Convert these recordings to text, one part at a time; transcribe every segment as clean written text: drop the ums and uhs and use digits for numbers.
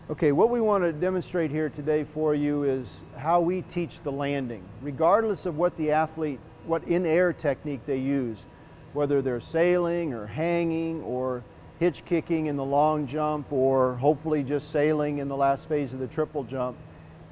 Okay, what we want to demonstrate here today for you is how we teach the landing, regardless of what the athlete, what in-air technique they use, whether they're sailing or hanging or hitch kicking in the long jump or hopefully just sailing in the last phase of the triple jump.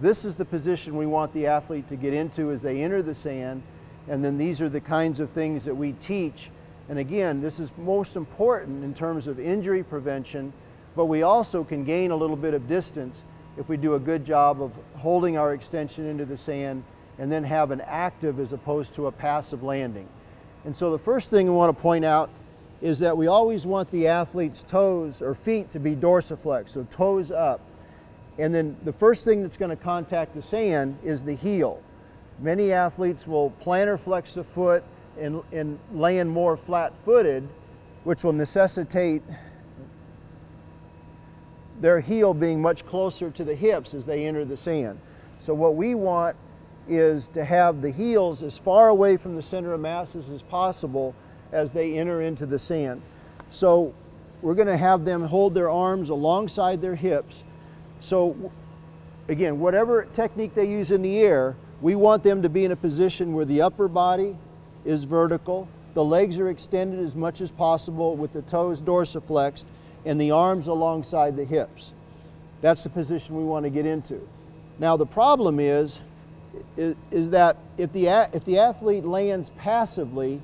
This is the position we want the athlete to get into as they enter the sand, and then these are the kinds of things that we teach. And again, this is most important in terms of injury prevention, but we also can gain a little bit of distance if we do a good job of holding our extension into the sand and then have an active as opposed to a passive landing. And so the first thing we want to point out is that we always want the athlete's toes or feet to be dorsiflex, so toes up. And then the first thing that's going to contact the sand is the heel. Many athletes will plantar flex the foot and land more flat-footed, which will necessitate their heel being much closer to the hips as they enter the sand. So what we want is to have the heels as far away from the center of masses as possible as they enter into the sand. So we're going to have them hold their arms alongside their hips. So again, whatever technique they use in the air, we want them to be in a position where the upper body is vertical, the legs are extended as much as possible with the toes dorsiflexed, and the arms alongside the hips. That's the position we want to get into. Now the problem is that if the athlete lands passively,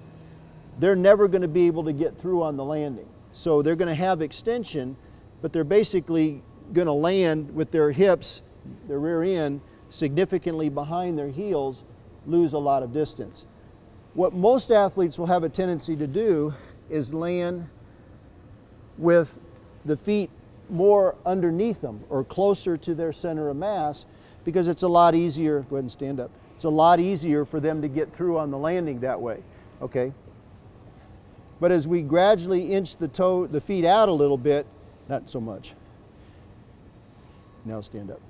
they're never going to be able to get through on the landing. So they're going to have extension, but they're basically going to land with their hips, their rear end, significantly behind their heels, lose a lot of distance. What most athletes will have a tendency to do is land with the feet more underneath them or closer to their center of mass, because it's a lot easier, go ahead and stand up, it's a lot easier for them to get through on the landing that way, okay? But as we gradually inch the feet out a little bit, not so much. Now stand up.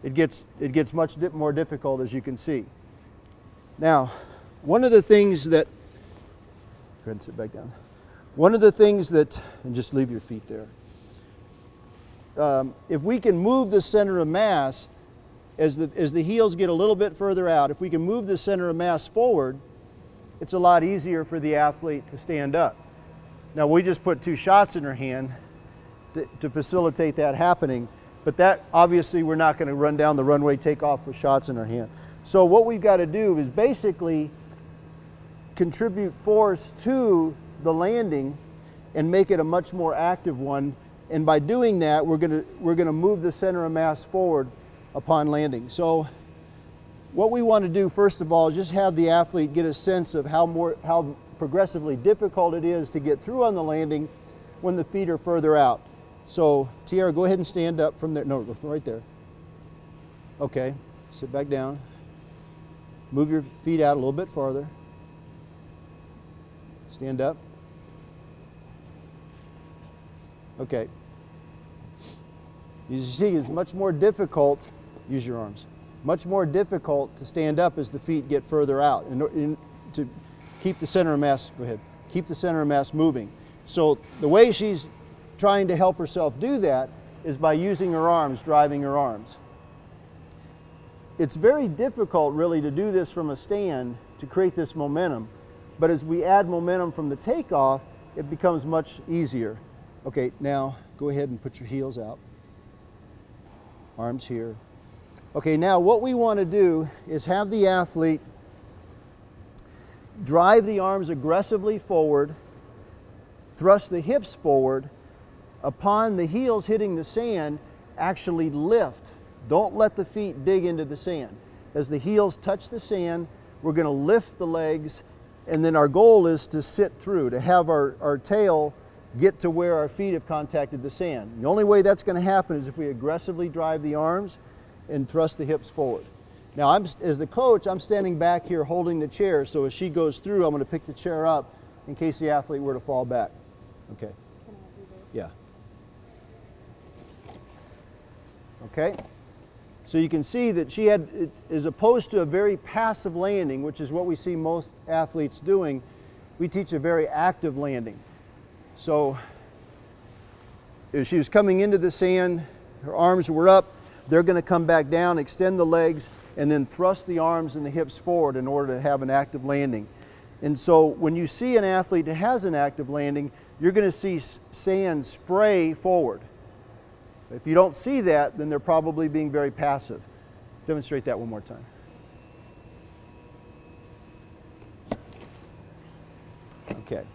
It gets much more difficult, as you can see. Now, one of the things that, go ahead and sit back down. One of the things that, and just leave your feet there. If we can move the center of mass, as the heels get a little bit further out, if we can move the center of mass forward, it's a lot easier for the athlete to stand up. Now we just put 2 shots in her hand to facilitate that happening, but that obviously we're not going to run down the runway, take off with shots in her hand. So what we've got to do is basically contribute force to the landing and make it a much more active one, and by doing that we're going to move the center of mass forward upon landing. So what we want to do first of all is just have the athlete get a sense of how progressively difficult it is to get through on the landing when the feet are further out. So Tiara, go ahead and stand up from there. No, right there. Okay, sit back down. Move your feet out a little bit farther. Stand up. Okay. You see, it's much more difficult, use your arms, much more difficult to stand up as the feet get further out to keep the center of mass, go ahead, keep the center of mass moving. So the way she's trying to help herself do that is by using her arms, driving her arms. It's very difficult really to do this from a stand to create this momentum, but as we add momentum from the takeoff, it becomes much easier. Okay, now go ahead and put your heels out. Arms here. Okay, now what we want to do is have the athlete drive the arms aggressively forward, thrust the hips forward. Upon the heels hitting the sand, actually lift. Don't let the feet dig into the sand. As the heels touch the sand, we're going to lift the legs, and then our goal is to sit through, to have our tail get to where our feet have contacted the sand. The only way that's going to happen is if we aggressively drive the arms and thrust the hips forward. Now, as the coach, I'm standing back here holding the chair, so as she goes through, I'm going to pick the chair up in case the athlete were to fall back. Okay. Can I do this? Yeah. Okay. So you can see that she had, as opposed to a very passive landing, which is what we see most athletes doing, we teach a very active landing. So as she was coming into the sand, their arms were up, they're going to come back down, extend the legs, and then thrust the arms and the hips forward in order to have an active landing. And so when you see an athlete that has an active landing, you're going to see sand spray forward. If you don't see that, then they're probably being very passive. Demonstrate that one more time. Okay.